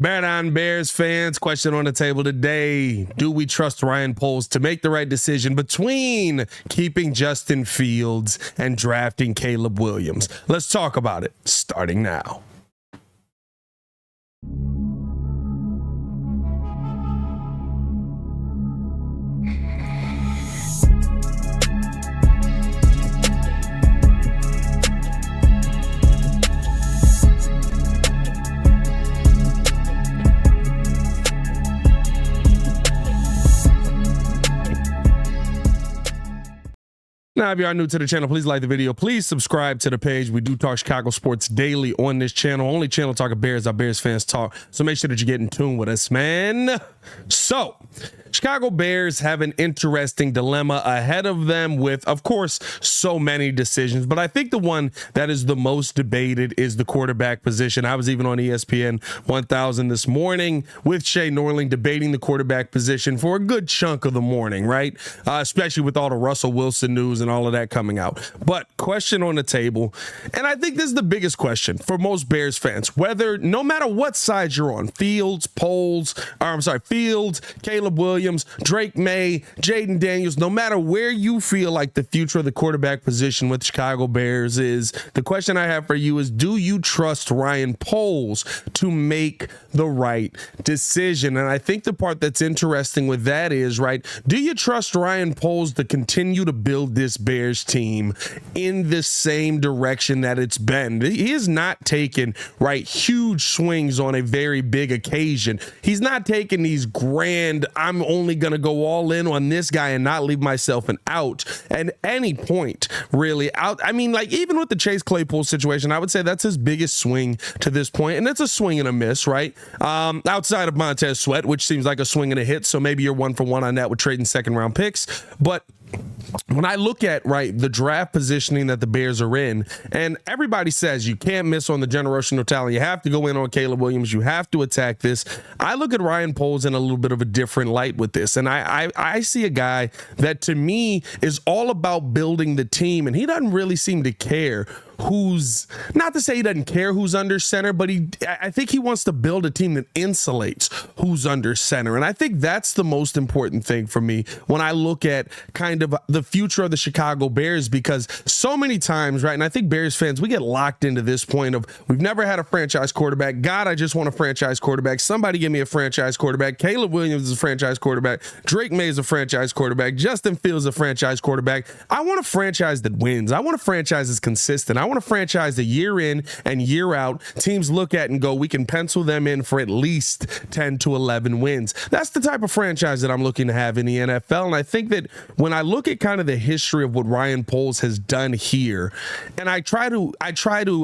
Bet on Bears fans, question on the table today. Do we trust Ryan Poles to make the right decision between keeping Justin Fields and drafting Caleb Williams? Let's talk about it starting now. Now, if you are new to the channel, please like the video. Please subscribe to the page. We do talk Chicago sports daily on this channel. Only channel talking Bears, our Bears fans talk. So make sure that you get in tune with us, man. So, Chicago Bears have an interesting dilemma ahead of them with, of course, so many decisions. But I think the one that is the most debated is the quarterback position. I was even on ESPN 1000 this morning with Shay Norling debating the quarterback position for a good chunk of the morning, right? Especially with all the Russell Wilson news and all of that coming out. But question on the table, and I think this is the biggest question for most Bears fans, whether no matter what side you're on, Fields, Caleb Williams, Drake May, Jaden Daniels, no matter where you feel like the future of the quarterback position with Chicago Bears is, the question I have for you is, do you trust Ryan Poles to make the right decision? And I think the part that's interesting with that is, right, do you trust Ryan Poles to continue to build this Bears team in the same direction that it's been? He has not taken, right, huge swings on a very big occasion. He's not taking these grand, I'm only going to go all in on this guy and not leave myself an out at any point, really. I mean, like, even with the Chase Claypool situation, I would say that's his biggest swing to this point, and it's a swing and a miss, right? Outside of Montez Sweat, which seems like a swing and a hit, so maybe you're 1-for-1 on that with trading second-round picks. But when I look at, right, the draft positioning that the Bears are in, and everybody says you can't miss on the generational talent, you have to go in on Caleb Williams, you have to attack this. I look at Ryan Poles in a little bit of a different light with this, and I see a guy that to me is all about building the team, and he doesn't really seem to care who's, not to say he doesn't care who's under center, but I think he wants to build a team that insulates who's under center. And I think that's the most important thing for me when I look at kind of the future of the Chicago Bears, because so many times, right, and I think Bears fans, we get locked into this point of, we've never had a franchise quarterback. God, I just want a franchise quarterback. Somebody give me a franchise quarterback. Caleb Williams is a franchise quarterback. Drake May is a franchise quarterback. Justin Fields is a franchise quarterback. I want a franchise that wins. I want a franchise that's consistent. I want a franchise that year in and year out, teams look at and go, we can pencil them in for at least 10 to 11 wins. That's the type of franchise that I'm looking to have in the NFL. And I think that when I look at kind of the history of what Ryan Poles has done here, and I try to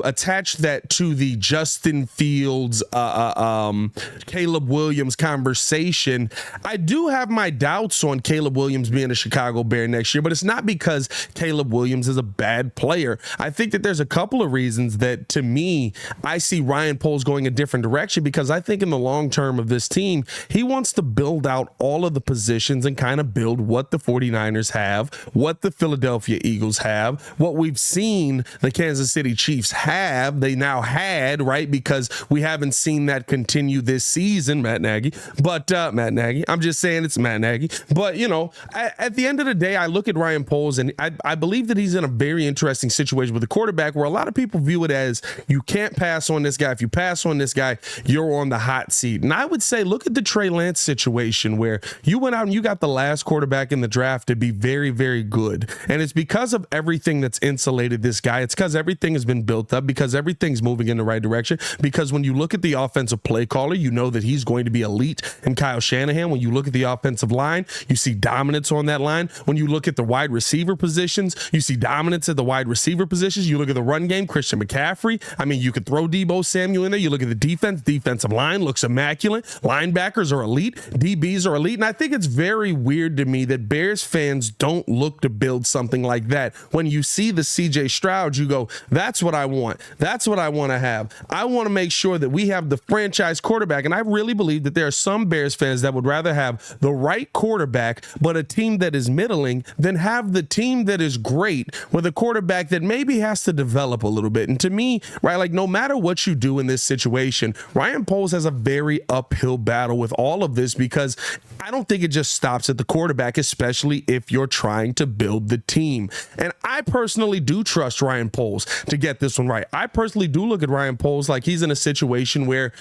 attach that to the Justin Fields, Caleb Williams conversation, I do have my doubts on Caleb Williams being a Chicago Bear next year, but it's not because Caleb Williams is a bad player. I think that there's a couple of reasons that, to me, I see Ryan Poles going a different direction, because I think in the long term of this team, he wants to build out all of the positions and kind of build what the 49ers have, what the Philadelphia Eagles have, what we've seen the Kansas City Chiefs have, they now had, right? Because we haven't seen that continue this season, Matt Nagy. But I'm just saying it's Matt Nagy. But, you know, at the end of the day, I look at Ryan Poles, and I believe that he's in a very interesting situation with the quarterback, where a lot of people view it as, you can't pass on this guy. If you pass on this guy, you're on the hot seat. And I would say, look at the Trey Lance situation, where you went out and you got the last quarterback in the draft to be very, very good. And it's because of everything that's insulated this guy. It's because everything has been built up, because everything's moving in the right direction. Because when you look at the offensive play caller, you know that he's going to be elite. And Kyle Shanahan, when you look at the offensive line, you see dominance on that line. When you look at the wide receiver positions, you see dominance at the wide receiver positions. You look at the run game, Christian McCaffrey. I mean, you could throw Deebo Samuel in there. You look at the defensive line looks immaculate. Linebackers are elite. DBs are elite. And I think it's very weird to me that Bears fans don't look to build something like that. When you see the CJ Stroud, you go, that's what I want. That's what I want to have. I want to make sure that we have the franchise quarterback. And I really believe that there are some Bears fans that would rather have the right quarterback, but a team that is middling, than have the team that is great with a quarterback that maybe has to develop a little bit. And to me, right, like no matter what you do in this situation, Ryan Poles has a very uphill battle with all of this, because I don't think it just stops at the quarterback, especially if you're trying to build the team. And I personally do trust Ryan Poles to get this one right. I personally do look at Ryan Poles like he's in a situation where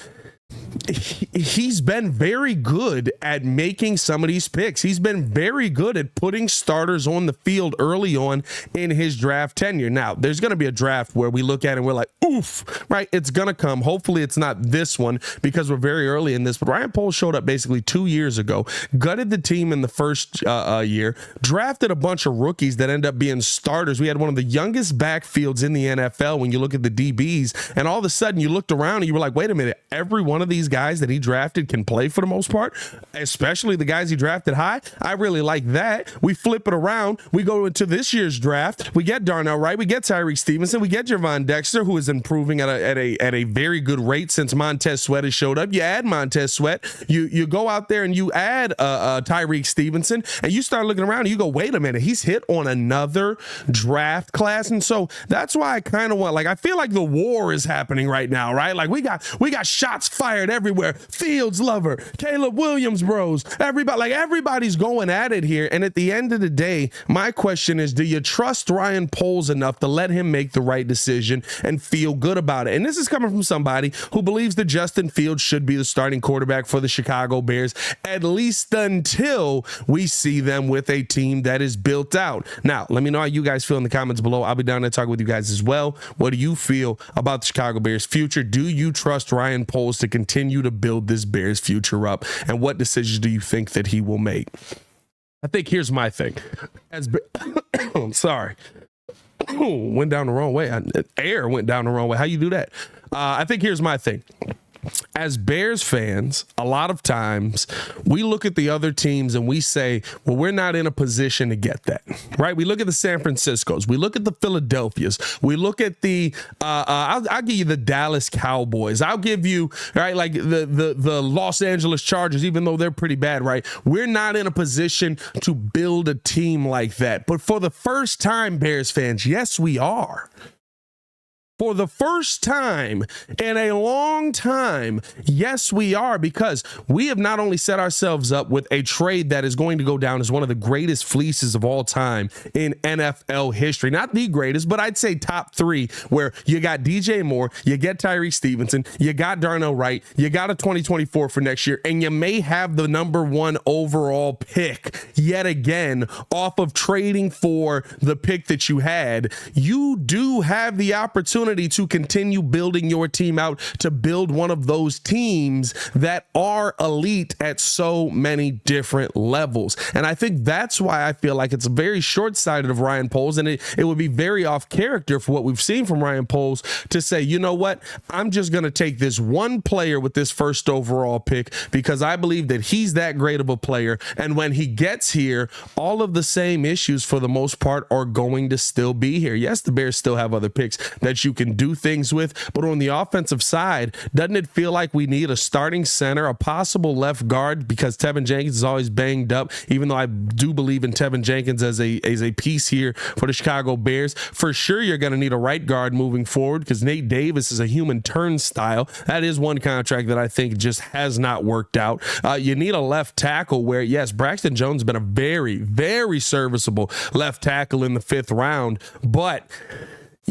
he's been very good at making some of these picks. He's been very good at putting starters on the field early on in his draft tenure. Now, there's going to be a draft where we look at it and we're like, oof, right? It's going to come. Hopefully it's not this one because we're very early in this. But Ryan Poles showed up basically 2 years ago, gutted the team in the first year, drafted a bunch of rookies that end up being starters. We had one of the youngest backfields in the NFL when you look at the DBs, and all of a sudden you looked around and you were like, wait a minute, every one of these guys that he drafted can play for the most part, especially the guys he drafted high. I really like that. We flip it around. We go into this year's draft. We get Darnell Wright. We get Tyreek Stevenson. We get Javon Dexter, who is improving at a very good rate since Montez Sweat has showed up. You add Montez Sweat. You go out there and you add Tyreek Stevenson, and you start looking around and you go, wait a minute, he's hit on another draft class. And so that's why I kind of want, like, I feel like the war is happening right now, right? Like we got shots fired everywhere. Fields lover, Caleb Williams bros, everybody's going at it here. And at the end of the day, my question is, do you trust Ryan Poles enough to let him make the right decision and feel good about it? And this is coming from somebody who believes that Justin Fields should be the starting quarterback for the Chicago Bears, at least until we see them with a team that is built out. Now, let me know how you guys feel in the comments below. I'll be down there talking with you guys as well. What do you feel about the Chicago Bears future? Do you trust Ryan Poles to continue to build this Bears future up? And what decisions do you think that he will make? I think here's my thing. Sorry. Went down the wrong way. Air went down the wrong way. How you do that? I think here's my thing. As Bears fans, a lot of times we look at the other teams and we say, well, we're not in a position to get that, right? We look at the San Franciscos. We look at the Philadelphias. We look at the, I'll give you the Dallas Cowboys. I'll give you, right, like the Los Angeles Chargers, even though they're pretty bad, right? We're not in a position to build a team like that. But for the first time, Bears fans, yes, we are. For the first time in a long time, yes, we are, because we have not only set ourselves up with a trade that is going to go down as one of the greatest fleeces of all time in NFL history. Not the greatest, but I'd say top three, where you got DJ Moore, you get Tyreek Stevenson, you got Darnell Wright, you got a 2024 for next year, and you may have the #1 overall pick yet again off of trading for the pick that you had. You do have the opportunity to continue building your team out, to build one of those teams that are elite at so many different levels. And I think that's why I feel like it's very short-sighted of Ryan Poles, and it would be very off character for what we've seen from Ryan Poles to say, you know what, I'm just going to take this one player with this first overall pick because I believe that he's that great of a player. And when he gets here, all of the same issues for the most part are going to still be here. Yes, the Bears still have other picks that you can do things with, but on the offensive side, doesn't it feel like we need a starting center, a possible left guard, because Tevin Jenkins is always banged up, even though I do believe in Tevin Jenkins as a piece here for the Chicago Bears. For sure, you're going to need a right guard moving forward because Nate Davis is a human turnstile. That is one contract that I think just has not worked out. You need a left tackle where, yes, Braxton Jones has been a very, very serviceable left tackle in the 5th round, but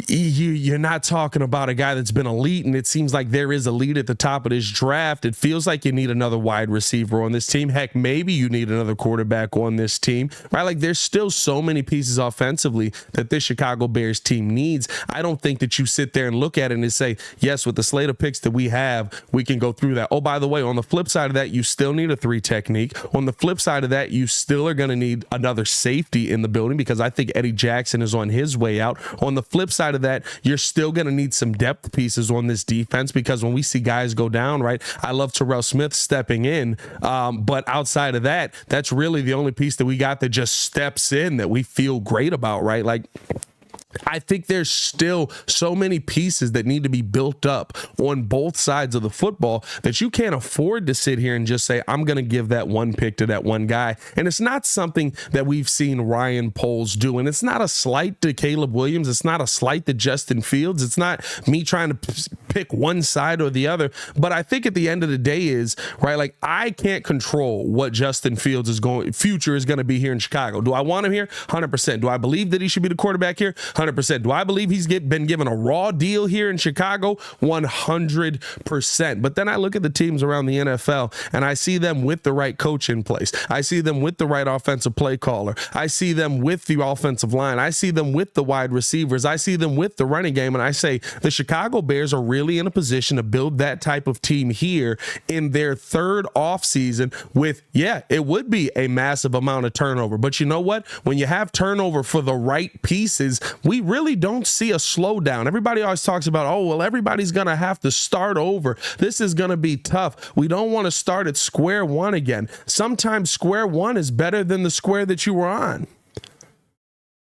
you're not talking about a guy that's been elite, and it seems like there is elite at the top of this draft. It feels like you need another wide receiver on this team. Heck, maybe you need another quarterback on this team, right? Like, there's still so many pieces offensively that this Chicago Bears team needs. I don't think that you sit there and look at it and say, yes, with the slate of picks that we have, we can go through that. Oh, by the way, on the flip side of that, you still need a 3 technique. On the flip side of that, you still are going to need another safety in the building because I think Eddie Jackson is on his way out. On the flip side of that, you're still going to need some depth pieces on this defense because when we see guys go down, right, I love Terrell Smith stepping in, but outside of that, that's really the only piece that we got that just steps in that we feel great about, right? Like, I think there's still so many pieces that need to be built up on both sides of the football that you can't afford to sit here and just say, I'm going to give that one pick to that one guy. And it's not something that we've seen Ryan Poles do. And it's not a slight to Caleb Williams. It's not a slight to Justin Fields. It's not me trying to pick one side or the other. But I think at the end of the day is, right, like I can't control what Justin Fields' future is going to be here in Chicago. Do I want him here? 100%. Do I believe that he should be the quarterback here? 100%. Do I believe he's been given a raw deal here in Chicago? 100%. But then I look at the teams around the NFL and I see them with the right coach in place. I see them with the right offensive play caller. I see them with the offensive line. I see them with the wide receivers. I see them with the running game. And I say the Chicago Bears are really in a position to build that type of team here in their third offseason with, yeah, it would be a massive amount of turnover. But you know what? When you have turnover for the right pieces, we really don't see a slowdown. Everybody always talks about, oh, well, everybody's going to have to start over. This is going to be tough. We don't want to start at square one again. Sometimes square one is better than the square that you were on.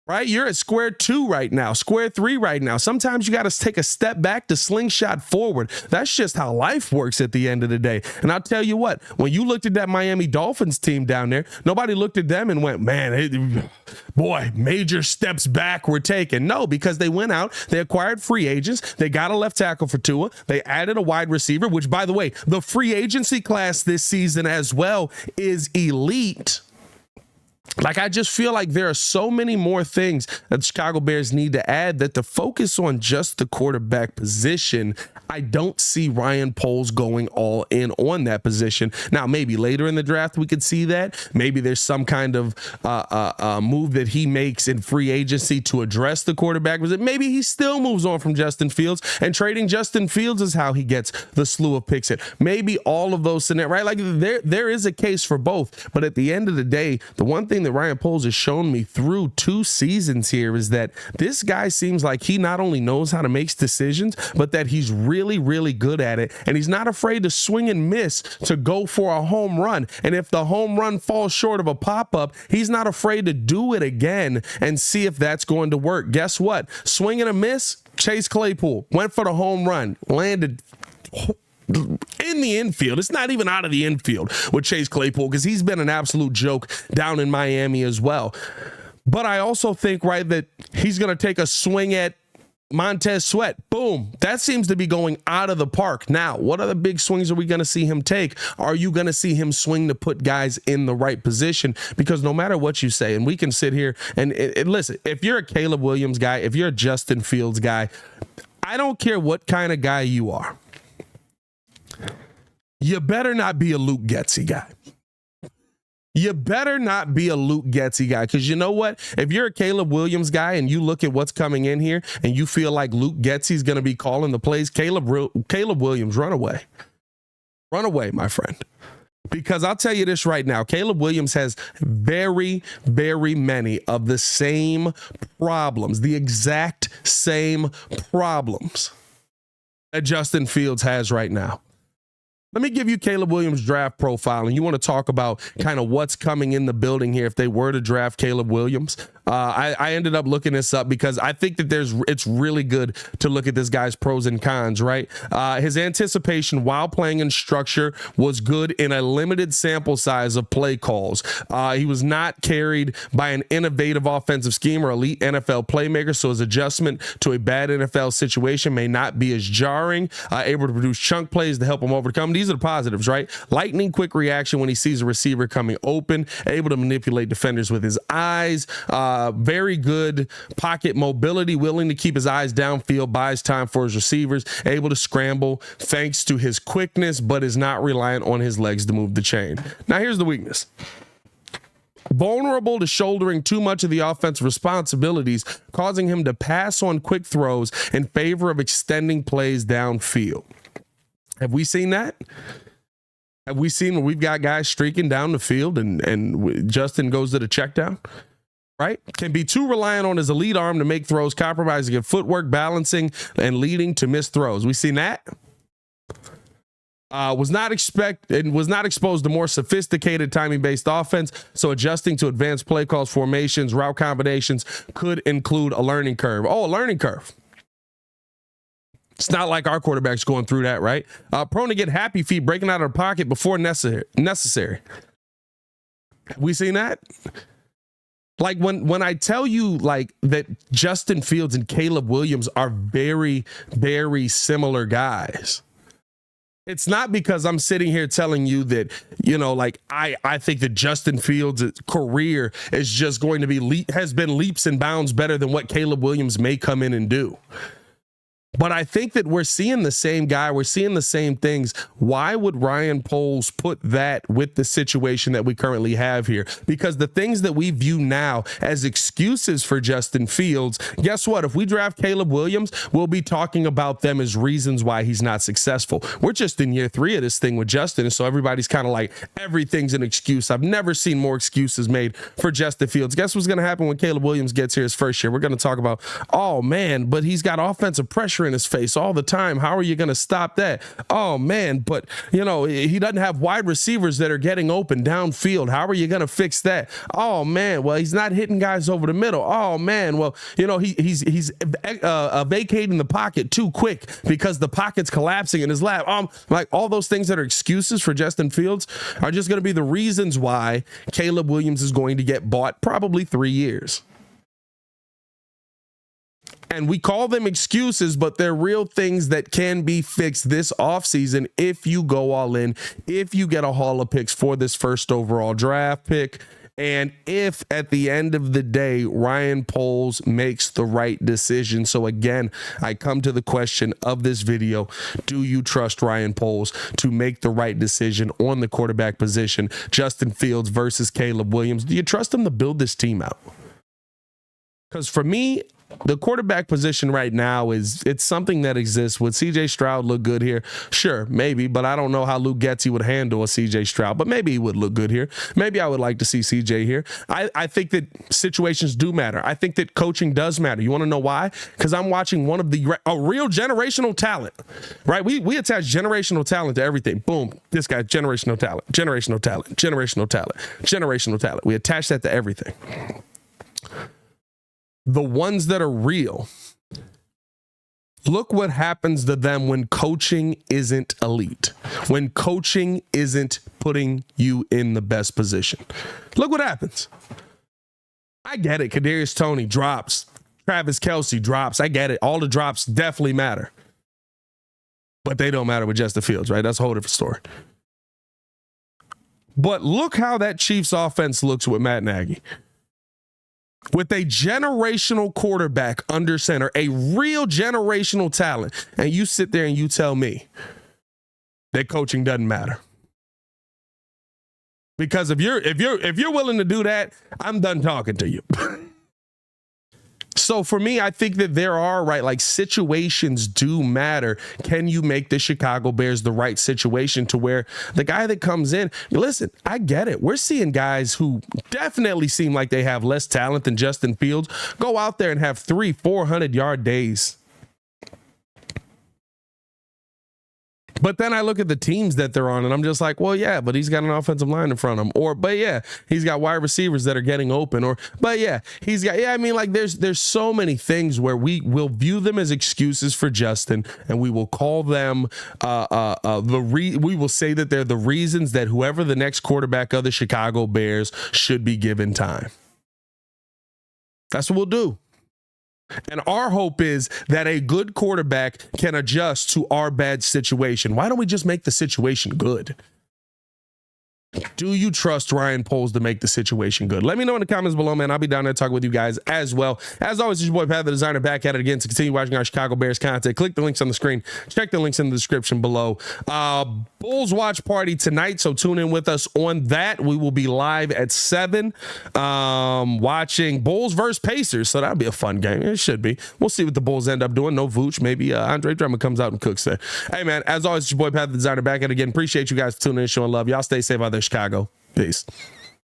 Right? You're at square two right now, square three right now. Sometimes you got to take a step back to slingshot forward. That's just how life works at the end of the day. And I'll tell you what, when you looked at that Miami Dolphins team down there, nobody looked at them and went, man, boy, major steps back were taken. No, because they went out, they acquired free agents, they got a left tackle for Tua, they added a wide receiver, which, by the way, the free agency class this season as well is elite. Like, I just feel like there are so many more things that the Chicago Bears need to add that to focus on just the quarterback position. I don't see Ryan Poles going all in on that position. Now, maybe later in the draft we could see that. Maybe there's some kind of move that he makes in free agency to address the quarterback position. Maybe he still moves on from Justin Fields, and trading Justin Fields is how he gets the slew of picks in. Maybe all of those scenarios, right? Like there is a case for both. But at the end of the day, the one thing that Ryan Poles has shown me through 2 seasons here is that this guy seems like he not only knows how to make decisions, but that he's really, really good at it. And he's not afraid to swing and miss to go for a home run. And if the home run falls short of a pop-up, he's not afraid to do it again and see if that's going to work. Guess what? Swing and a miss, Chase Claypool went for the home run, landed in the infield. It's not even out of the infield with Chase Claypool because he's been an absolute joke down in Miami as well. But I also think, right, that he's going to take a swing at Montez Sweat. Boom. That seems to be going out of the park. Now, what other big swings are we going to see him take? Are you going to see him swing to put guys in the right position? Because no matter what you say, and we can sit here and listen, if you're a Caleb Williams guy, if you're a Justin Fields guy, I don't care what kind of guy you are. You better not be a Luke Getsy guy. You better not be a Luke Getsy guy, because you know what? If you're a Caleb Williams guy and you look at what's coming in here and you feel like Luke Getsy's going to be calling the plays, Caleb Williams, run away. Run away, my friend. Because I'll tell you this right now, Caleb Williams has very, very many of the same problems, the exact same problems that Justin Fields has right now. Let me give you Caleb Williams' draft profile, and you want to talk about kind of what's coming in the building here if they were to draft Caleb Williams. I ended up looking this up because I think that it's really good to look at this guy's pros and cons, right? His anticipation while playing in structure was good in a limited sample size of play calls. He was not carried by an innovative offensive scheme or elite NFL playmaker, so his adjustment to a bad NFL situation may not be as jarring. Able to produce chunk plays to help him overcome. These are the positives, right? Lightning quick reaction when he sees a receiver coming open, able to manipulate defenders with his eyes, very good pocket mobility, willing to keep his eyes downfield, buys time for his receivers, able to scramble thanks to his quickness, but is not reliant on his legs to move the chain. Now, here's the weakness. Vulnerable to shouldering too much of the offensive responsibilities, causing him to pass on quick throws in favor of extending plays downfield. Have we seen that? Have we seen when we've got guys streaking down the field and Justin goes to the check down? Right? Can be too reliant on his elite arm to make throws, compromising in footwork, balancing, and leading to missed throws. We seen that? Was not exposed to more sophisticated timing-based offense, so adjusting to advanced play calls, formations, route combinations could include a learning curve. Oh, a learning curve. It's not like our quarterback's going through that, right? Prone to get happy feet breaking out of the pocket before necessary. Have we seen that? Like when I tell you like that Justin Fields and Caleb Williams are very, very similar guys. It's not because I'm sitting here telling you that, you know, like I think that Justin Fields' career is just going to be has been leaps and bounds better than what Caleb Williams may come in and do. But I think that we're seeing the same guy. We're seeing the same things. Why would Ryan Poles put that with the situation that we currently have here? Because the things that we view now as excuses for Justin Fields, guess what? If we draft Caleb Williams, we'll be talking about them as reasons why he's not successful. We're just in year 3 of this thing with Justin, and so everybody's kind of like, everything's an excuse. I've never seen more excuses made for Justin Fields. Guess what's going to happen when Caleb Williams gets here his first year? We're going to talk about, oh man, but he's got offensive pressure in his face all the time. How are you going to stop that? Oh man, but you know, he doesn't have wide receivers that are getting open downfield. How are you going to fix that? Oh man, well, he's not hitting guys over the middle. Oh man, well, you know, he's vacating the pocket too quick because the pocket's collapsing in his lap. Like all those things that are excuses for Justin Fields are just going to be the reasons why Caleb Williams is going to get bought probably 3 years. And we call them excuses, but they're real things that can be fixed this offseason if you go all in, if you get a haul of picks for this first overall draft pick, and if at the end of the day, Ryan Poles makes the right decision. So again, I come to the question of this video. Do you trust Ryan Poles to make the right decision on the quarterback position? Justin Fields versus Caleb Williams. Do you trust him to build this team out? Because for me, the quarterback position right now it's something that exists. Would CJ Stroud look good here? Sure, maybe, but I don't know how Luke Getsy would handle a CJ Stroud, but maybe he would look good here. Maybe I would like to see CJ here. I think that situations do matter. I think that coaching does matter. You want to know why? Because I'm watching one of a real generational talent, right? We attach generational talent to everything. Boom, this guy, generational talent, generational talent, generational talent, generational talent. We attach that to everything. The ones that are real, look what happens to them when coaching isn't elite, when coaching isn't putting you in the best position. Look what happens. I get it. Kadarius Toney drops. Travis Kelce drops. I get it. All the drops definitely matter. But they don't matter with Justin Fields, right? That's a whole different story. But look how that Chiefs offense looks with Matt Nagy. With a generational quarterback under center, a real generational talent, and you sit there and you tell me that coaching doesn't matter. Because if you're willing to do that, I'm done talking to you. So for me, I think that there are, right, like situations do matter. Can you make the Chicago Bears the right situation to where the guy that comes in, listen, I get it. We're seeing guys who definitely seem like they have less talent than Justin Fields go out there and have 300-400 yard days. But then I look at the teams that they're on and I'm just like, well, yeah, but he's got an offensive line in front of him. Or, but yeah, he's got wide receivers that are getting open. Or, but yeah, he's got, yeah, I mean, like there's so many things where we will view them as excuses for Justin and we will call them, we will say that they're the reasons that whoever the next quarterback of the Chicago Bears should be given time. That's what we'll do. And our hope is that a good quarterback can adjust to our bad situation. Why don't we just make the situation good? Do you trust Ryan Poles to make the situation good? Let me know in the comments below, man. I'll be down there talking with you guys as well. As always, it's your boy Pat the Designer back at it again to continue watching our Chicago Bears content. Click the links on the screen. Check the links in the description below. Bulls watch party tonight, so tune in with us on that. We will be live at 7 watching Bulls versus Pacers, so that'll be a fun game. It should be. We'll see what the Bulls end up doing. No Vooch. Maybe Andre Drummond comes out and cooks there. Hey, man, as always, it's your boy Pat the Designer back at it again. Appreciate you guys for tuning in, showing love. Y'all stay safe out there, Chicago. Peace.